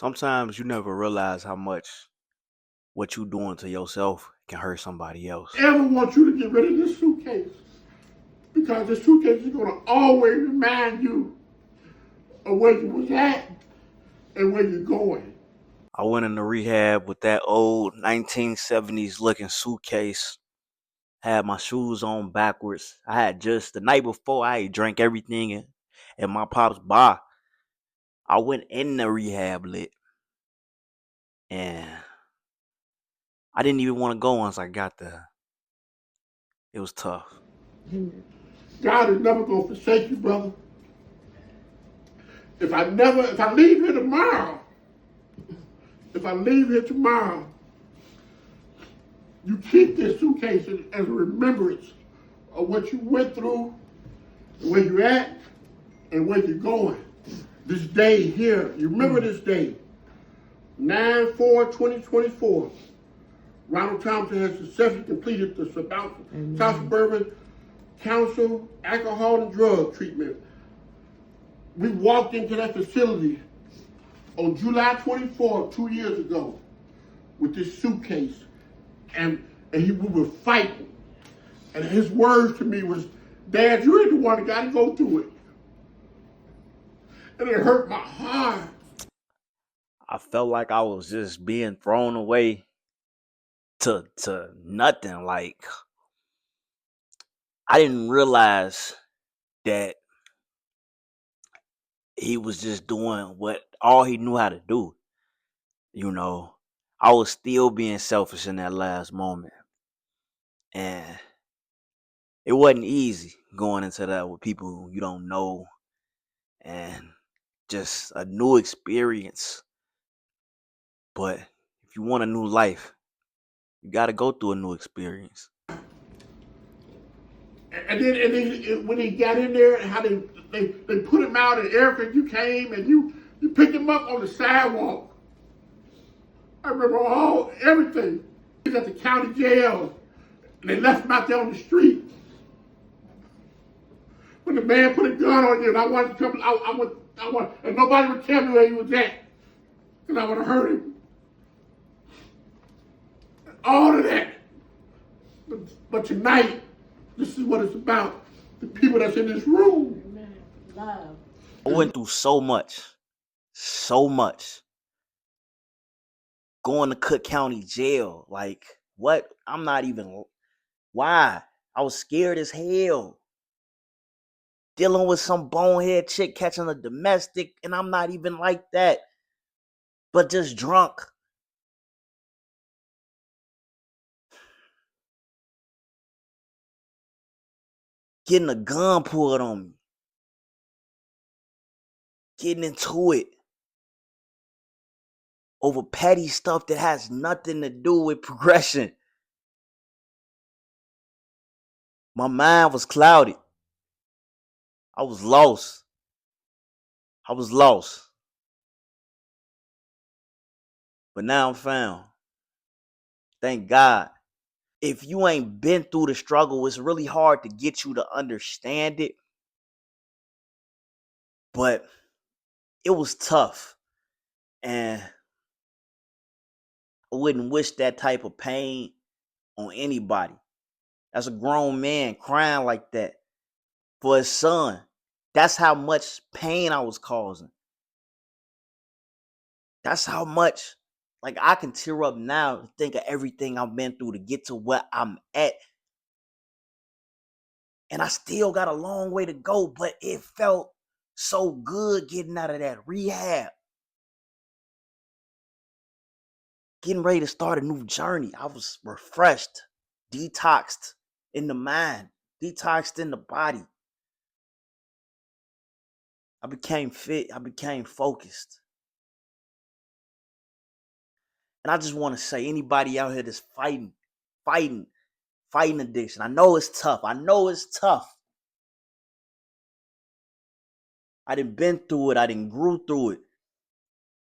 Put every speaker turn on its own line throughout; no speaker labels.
Sometimes you never realize how much what you doing to yourself can hurt somebody else.
Ever want you to get rid of this suitcase because this suitcase is going to always remind you of where you was at and where you're going.
I went into rehab with that old 1970s looking suitcase. Had my shoes on backwards. I had just the night before I had drank everything in my pop's bar. I went in the rehab lit and I didn't even want to go once I got there. It was tough.
God is never going to forsake you, brother. If I leave here tomorrow, you keep this suitcase as a remembrance of what you went through, where you're at, and where you're going. This day here, you remember this day, 9/4/2024. Ronald Thompson has successfully completed the South Suburban Council Alcohol and Drug Treatment. We walked into that facility on July 24th, 2 years ago, with this suitcase, and we were fighting. And his words to me was, "Dad, you ain't the one that got to go through it." And it hurt my heart.
I felt like I was just being thrown away to nothing. Like I didn't realize that he was just doing what all he knew how to do. You know, I was still being selfish in that last moment. And it wasn't easy going into that with people you don't know and just a new experience. But if you want a new life, you got to go through a new experience.
And then when he got in there, how they put him out, and Erica, you came and you picked him up on the sidewalk. I remember everything. He was at the county jail, and they left him out there on the street. When the man put a gun on you, and I wanted to come, and nobody would tell me where he was at, because I would have hurt him. All of that. But tonight, this is what it's about. The people that's in this room.
Amen. Love.
I went through so much. Going to Cook County Jail. Like, what? I'm not even. Why? I was scared as hell. Dealing with some bonehead chick catching a domestic, and I'm not even like that. But just drunk. Getting a gun pulled on me. Getting into it. Over petty stuff that has nothing to do with progression. My mind was clouded. I was lost. But now I'm found. Thank God. If you ain't been through the struggle, it's really hard to get you to understand it. But it was tough. And I wouldn't wish that type of pain on anybody. As a grown man crying like that for his son. That's how much pain I was causing. That's how much, like, I can tear up now and think of everything I've been through to get to where I'm at. And I still got a long way to go, but it felt so good getting out of that rehab. Getting ready to start a new journey. I was refreshed, detoxed in the mind, detoxed in the body. I became fit. I became focused. And I just want to say, anybody out here that's fighting addiction. I know it's tough. I done been through it. I done grew through it.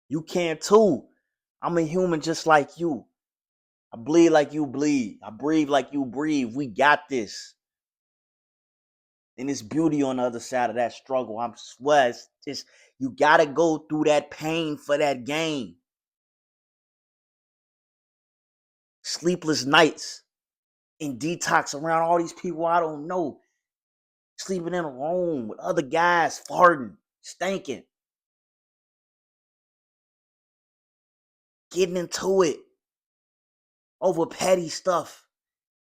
You can too. I'm a human just like you. I bleed like you bleed. I breathe like you breathe. We got this. And it's beauty on the other side of that struggle. I swear, it's just, You gotta go through that pain for that gain. Sleepless nights in detox around all these people I don't know. Sleeping in a room with other guys farting, stinking. Getting into it over petty stuff.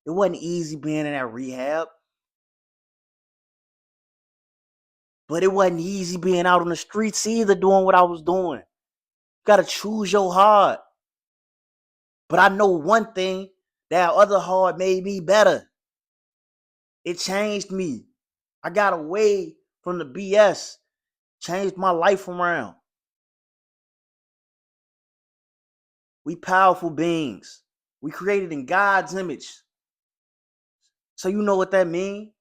It wasn't easy being in that rehab. But it wasn't easy being out on the streets either doing what I was doing. You gotta choose your heart. But I know one thing, that other heart made me better. It changed me. I got away from the BS. Changed my life around. We powerful beings. We created in God's image. So you know what that means?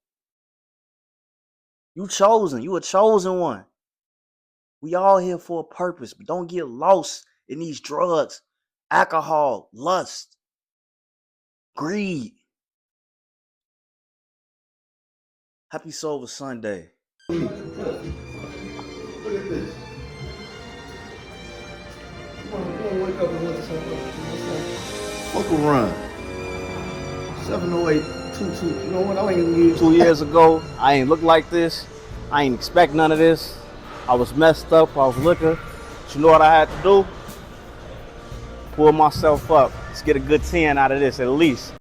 You chosen. You a chosen one. We all here for a purpose, but don't get lost in these drugs, alcohol, lust, greed. Happy Sober Sunday.
Look at this. Come on, wake up and look at something. Fuck a run. 70822. You know what? I ain't used
2 years ago, I ain't look like this. I ain't expect none of this. I was messed up. I was looking. But you know what I had to do? Pull myself up. Let's get a good 10 out of this at least.